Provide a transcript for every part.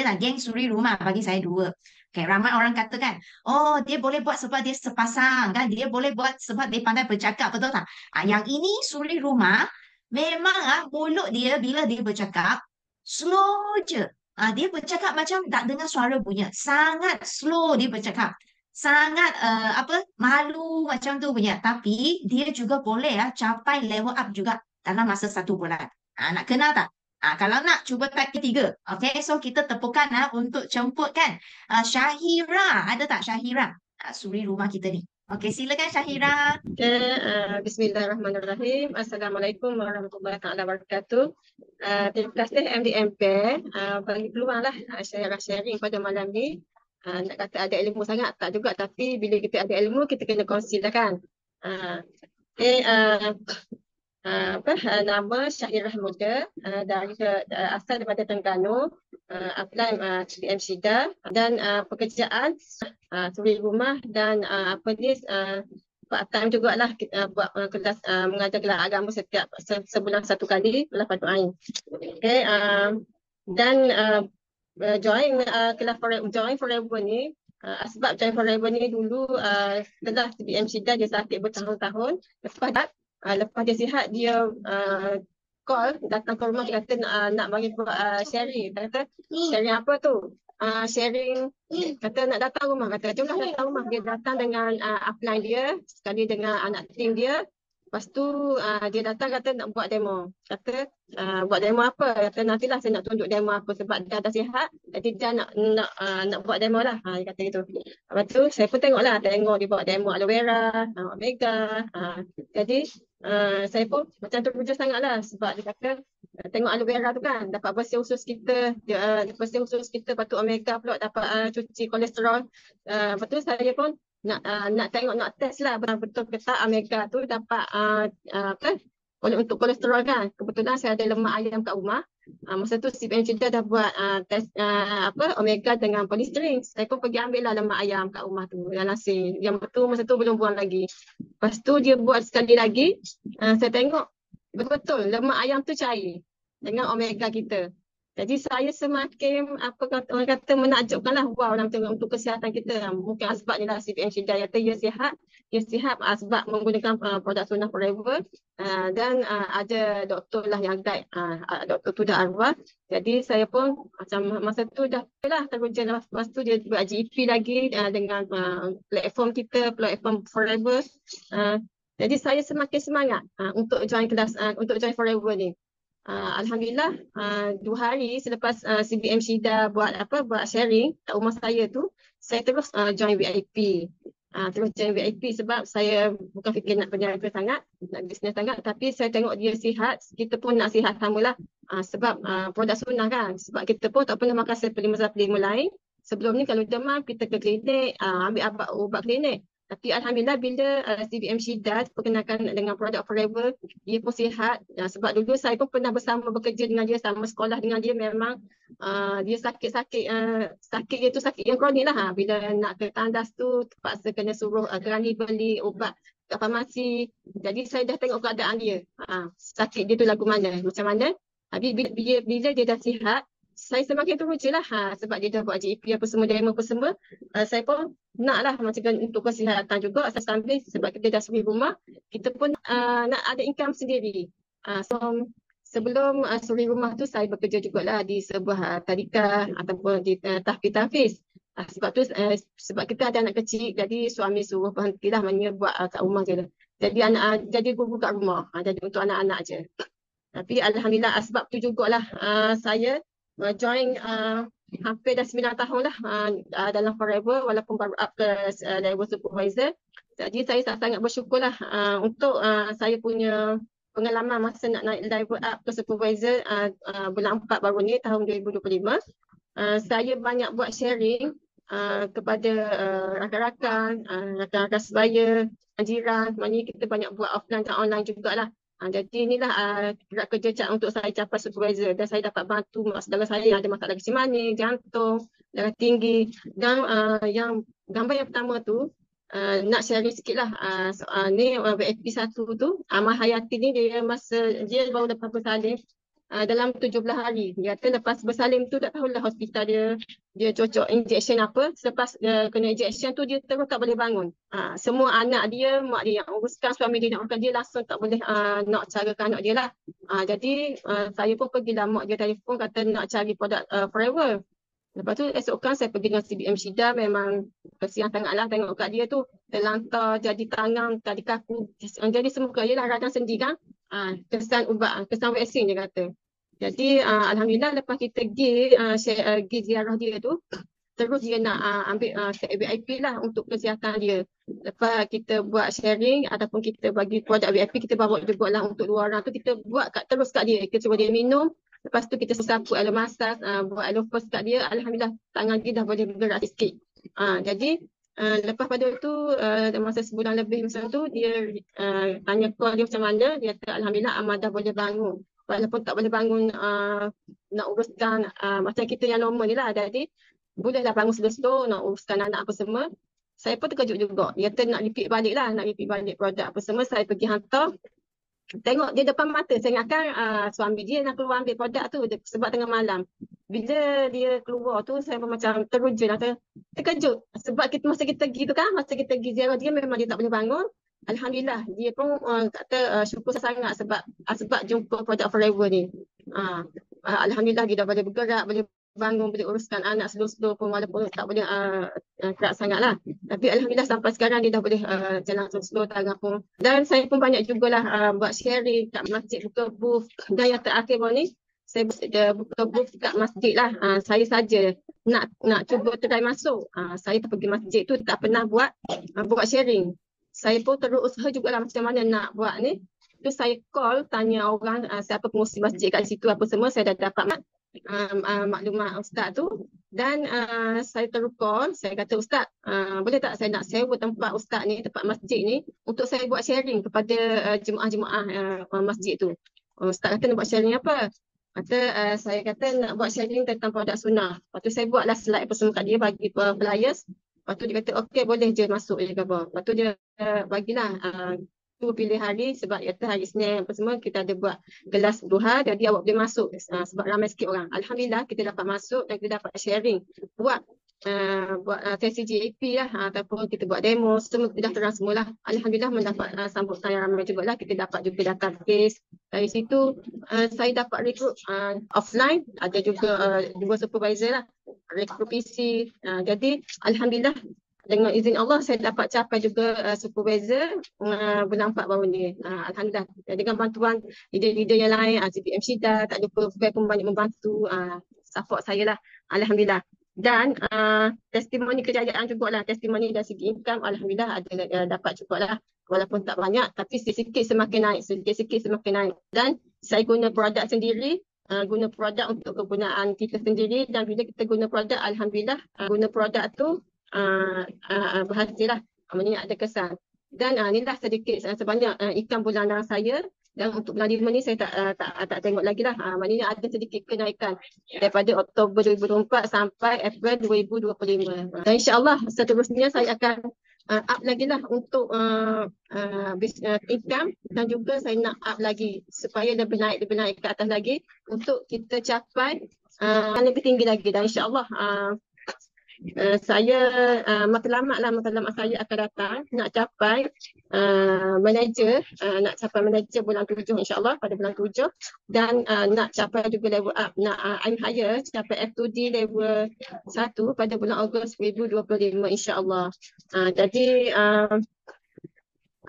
lah geng suri rumah bagi saya dua. Okay, ramai orang kata kan, oh dia boleh buat sebab dia sepasang kan, dia boleh buat sebab dia pandai bercakap, betul tak? Yang ini suri rumah, memang mulut dia bila dia bercakap slow je. Dia bercakap macam tak dengar suara punya, sangat slow dia bercakap, sangat apa malu macam tu punya. Tapi dia juga boleh capai level up juga dalam masa 1 bulan. Nak kenal tak? Kalau nak cuba type ketiga. Okay, so kita tepukan untuk jemput kan. Syahira, ada tak Syahira? Suri rumah kita ni. Okay, silakan Syahira. Okay, Bismillahirrahmanirrahim. Assalamualaikum warahmatullahi wabarakatuh. Terima kasih MDMP bagi peluang lah sharing pada malam ni. Nak kata ada ilmu sangat, tak juga. Tapi bila kita ada ilmu, kita kena kongsi lah kan. Okay, nama Syahirah Muda, asal daripada Terengganu, apply SPM SIDA dan pekerjaan suri rumah dan part time jugalah kita buat kelas mengajar kelas agama setiap sebulan 1 kali kelas Fardhu Ain. Okay, dan join forever ni, sebab join forever ni dulu setelah SPM SIDA dia sakit bertahun-tahun. Lepas dia sihat, dia call, datang ke rumah, dia kata nak bagi buat sharing. Dia kata, sharing apa tu? Sharing, kata nak datang rumah. Kata, jomlah datang rumah. Dia datang dengan upline dia, sekali dengan anak tim dia. Lepas tu dia datang kata nak buat demo. Kata buat demo apa? Kata nantilah saya nak tunjuk demo apa sebab dia dah sihat. Jadi dia nak buat demo lah. Dia kata gitu. Lepas tu saya pun tengok dia buat demo aloe vera, omega. Jadi saya pun macam terpuja sangat lah sebab dia kata tengok aloe vera tu kan dapat bersih usus kita, bersih usus kita, lepas tu omega pula dapat cuci kolesterol. Lepas tu saya pun nak tengok, nak test lah betul ke tak omega tu dapat untuk kolesterol kan. Kebetulan saya ada lemak ayam kat rumah. Masa tu si Pencida dah buat test omega dengan polystyrene. Saya pun pergi ambil lah lemak ayam kat rumah tu yang nasi. Yang betul masa tu belum buang lagi. Lepas tu dia buat sekali lagi. Saya tengok betul-betul lemak ayam tu cair dengan omega kita. Jadi saya semakin orang kata menakjubkan lah. Wow, orang tengok untuk kesihatan kita. Mungkin sebab ni lah CPM Syida kata dia sihat sebab menggunakan produk Sunnah Forever. Dan ada doktor lah yang guide, doktor tu dah arwah. Jadi saya pun macam masa tu dah teruja lah. Lepas tu dia buat GEP lagi dengan platform kita, platform Forever. Jadi saya semakin semangat untuk join kelas, untuk join Forever ni. Alhamdulillah 2 hari selepas CBM Syida buat sharing kat rumah saya tu, saya terus join VIP. Terus join VIP sebab saya bukan fikir nak berniaga sangat, nak bisnes sangat, tapi saya tengok dia sihat, kita pun nak sihat samalah. Sebab produk sunnah kan, sebab kita pun tak pernah makan supplement lain. Sebelum ni kalau demam kita ke klinik, ambil ubat klinik. Tapi Alhamdulillah bila CBM Syida perkenalkan dengan produk Forever, dia pun sihat. Sebab dulu saya pun pernah bekerja dengan dia, sama sekolah dengan dia. Memang dia sakit dia tu sakit yang kronik lah. Bila nak ke tandas tu terpaksa kena suruh Granny beli ubat kat farmasi. Jadi saya dah tengok keadaan dia, sakit dia tu lagu mana, macam mana. Habis bila dia dah sihat, saya semakin teruja lah sebab dia dah buat GEP apa semua, demo apa semua. Saya pun naklah macam untuk kesihatan juga sambil sebab kita dah suri rumah, kita pun nak ada income sendiri. So sebelum suri rumah tu saya bekerja jugalah di sebuah tadika ataupun di tahfiz. Sebab tu sebab kita ada anak kecil, jadi suami suruh berhentilah buat kat rumah je lah. Jadi guru kat rumah, jadi untuk anak-anak je. Tapi Alhamdulillah sebab tu jugalah saya join hampir dah 9 tahun lah dalam Forever walaupun baru up ke level supervisor. Jadi saya sangat bersyukurlah untuk saya punya pengalaman masa nak naik level up ke supervisor bulan 4 baru ni tahun 2025. Saya banyak buat sharing kepada rakan-rakan sebaya, jiran. Maknanya kita banyak buat offline dan online jugalah. Jadi inilah gerak kerja untuk saya capai supervisor dan saya dapat bantu mak saudara saya yang ada masalah kecil manis, jantung, darah tinggi. Dan yang gambar yang pertama tu nak sharing sikit lah. Ni VIP 1 tu, Amal Hayati ni dia baru lepas bersalin. dalam 17 hari. Dia kata lepas bersalin tu tak tahulah hospital dia cocok injection apa. Selepas kena injection tu dia terus tak boleh bangun. Semua anak dia, mak dia yang uruskan, suami dia yang uruskan, dia langsung tak boleh nak carakan anak dia lah. Jadi saya pun pergilah, mak dia telefon kata nak cari produk Forever. Lepas tu esokkan saya pergi dengan CBM Syida, memang kesian sangatlah tengok kat dia tu terlantar, jadi tangan, jadi kaku, jadi semua ialah radang sendi kan. Kesan ubat, kesan vaksin dia kata. Jadi alhamdulillah lepas kita pergi ziarah dia tu, terus dia nak ambil VIP lah untuk kesihatan dia. Lepas kita buat sharing ataupun kita bagi produk VIP, kita bawa juga lah untuk dua orang tu, kita buat terus kat dia. Kita suruh dia minum. Lepas tu kita sapu air massage, buat air first kat dia. Alhamdulillah tangan dia dah boleh bergerak sikit. Jadi lepas pada tu masa sebulan lebih macam tu, dia tanya call dia macam mana. Dia kata alhamdulillah Amal dah boleh bangun. Walaupun tak boleh bangun nak uruskan macam kita yang normal ni lah. Jadi bolehlah bangun slow-slow, nak uruskan anak apa semua. Saya pun terkejut juga. Dia kata nak repeat balik lah, nak repeat balik produk apa semua. Saya pergi hantar. Tengok dia depan mata, saya ingatkan suami dia nak keluar ambil produk tu sebab tengah malam. Bila dia keluar tu, saya pun macam terkejut lah, terkejut. Sebab masa kita pergi tu kan, masa kita pergi ziarah dia, memang dia tak boleh bangun. Alhamdulillah, dia pun kata syukur sangat sebab jumpa produk Forever ni. Alhamdulillah dia dah boleh bergerak, boleh bangun, boleh uruskan anak slow-slow pun walaupun tak boleh kerak sangat lah. Tapi alhamdulillah sampai sekarang dia dah boleh jalan slow-slow tangan pun. Dan saya pun banyak jugalah buat sharing kat masjid, buka booth. Dan yang terakhir pun ni, saya buka booth kat masjid lah. Saya saja nak cuba try masuk. Saya pergi masjid tu tak pernah buat sharing. Saya pun terus usaha jugalah macam mana nak buat ni. Tu saya call, tanya orang siapa pengurusi masjid kat situ apa semua. Saya dah dapat maklumat ustaz tu. Dan saya terus call, saya kata ustaz, boleh tak saya nak sewa tempat ustaz ni, tempat masjid ni, untuk saya buat sharing kepada jemaah-jemaah masjid tu. Ustaz kata nak buat sharing apa? Saya kata nak buat sharing tentang produk sunnah. Lepas tu saya buatlah slide apa semua kat dia, bagi flyers. Lepas tu dia kata okey boleh je masuk je ke apa. Lepas tu dia bagilah tu pilih hari, sebab kata hari Isnin apa semua kita ada buat kelas duha, jadi awak boleh masuk sebab ramai sikit orang. Alhamdulillah kita dapat masuk dan kita dapat sharing, buat sesi GAP lah ataupun kita buat demo, semua dah terang semualah. Alhamdulillah mendapat sambutan yang ramai jugalah. Kita dapat juga database. Dari situ saya dapat rekrut offline, ada juga 2 supervisor lah, rekrut PC. Jadi alhamdulillah dengan izin Allah saya dapat capai juga supervisor bulan 4 baru ni. Alhamdulillah dengan bantuan leader-leader yang lain, CBM Syida, tak lupa Fair pun banyak membantu support saya lah. Alhamdulillah. Dan testimoni kejayaan jugalah, testimoni dari segi income alhamdulillah ada dapat jugalah, walaupun tak banyak tapi sikit-sikit semakin naik, sikit-sikit semakin naik. Dan saya guna produk sendiri, guna produk untuk kegunaan kita sendiri, dan bila kita guna produk alhamdulillah guna produk tu berhasil lah, maknanya ada kesan. Dan inilah sedikit sebanyak income bulanan saya. Dan untuk bulan 5 ni saya tak tengok lagi lah. Maknanya ada sedikit kenaikan daripada Oktober 2024 sampai April 2025. Dan insyaAllah seterusnya saya akan up lagi lah untuk income, dan juga saya nak up lagi supaya lebih naik ke atas lagi untuk kita capai yang lebih tinggi lagi. Dan insyaAllah saya matlamat saya akan datang nak capai manager, nak capai manager bulan 7 insyaAllah, pada bulan 7, dan nak capai juga level up, nak aim higher, capai F2D level 1 pada bulan Ogos 2025 insyaAllah. Jadi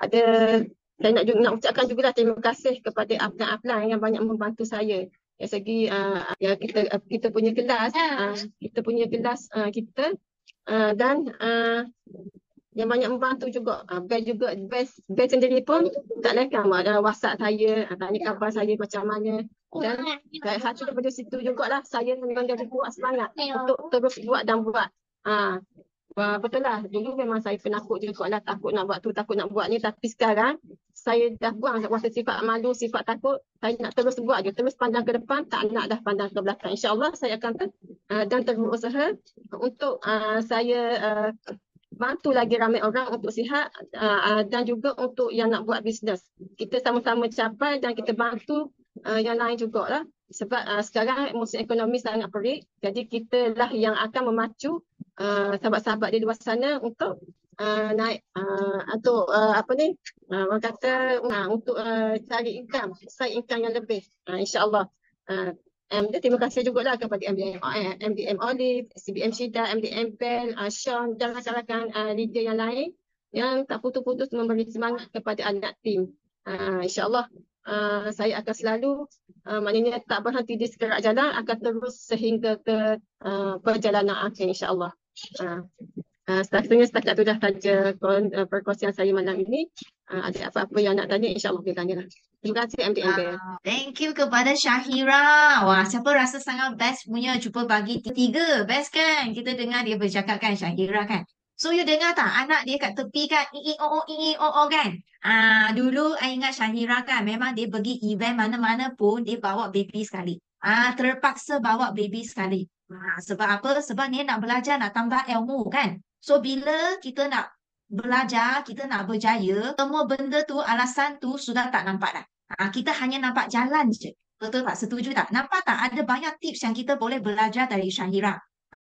saya nak ucapkan juga terima kasih kepada upline yang banyak membantu saya. Dari segi kita punya kelas, dan yang banyak membantu juga. Best sendiri pun tak lekang ada WhatsApp saya, tanya khabar saya macam mana. Dan hasil daripada situ jugalah saya memang jadi buat semangat untuk terus buat dan buat. Betul lah, dulu memang saya penakut juga lah, takut nak buat tu, takut nak buat ni. Tapi sekarang saya dah buang rasa sifat malu, sifat takut. Saya nak terus buat je, terus pandang ke depan, tak nak dah pandang ke belakang. InsyaAllah saya akan dan terus usaha untuk saya bantu lagi ramai orang untuk sihat, dan juga untuk yang nak buat bisnes. Kita sama-sama capai dan kita bantu yang lain jugalah. Sebab sekarang musim ekonomi sangat perik, jadi kita lah yang akan memacu sahabat-sahabat di luar sana untuk naik untuk apa ni orang kata untuk cari income, side income yang lebih, insya-Allah. Terima kasih juga lah kepada MDM Olive, CBM Syida, MDM Bell, Sean dan rakan-rakan leader yang lain yang tak putus-putus memberi semangat kepada anak tim. InsyaAllah saya akan selalu maknanya tak berhenti di sekerak jalan, akan terus sehingga ke perjalanan akhir insyaAllah. Setakat itu dah saja perkongsian saya malam ini. Ada apa-apa yang nak tanya, insyaAllah boleh tanya lah. Terima kasih MDM Bell. Thank you kepada Syahira. Wah, siapa rasa sangat best punya jumpa pagi tiga. Best kan? Kita dengar dia bercakap kan, Syahira kan? So, you dengar tak? Anak dia kat tepi kan? Ii, o, kan? Dulu, I ingat Syahira kan? Memang dia pergi event mana-mana pun, dia bawa baby sekali. Terpaksa bawa baby sekali. Sebab apa? Sebab dia nak belajar, nak tambah ilmu kan? So, bila kita nak belajar, kita nak berjaya, semua benda tu, alasan tu sudah tak nampak dah. Kita hanya nampak jalan je. Betul tak? Setuju tak? Nampak tak? Ada banyak tips yang kita boleh belajar dari Syahira.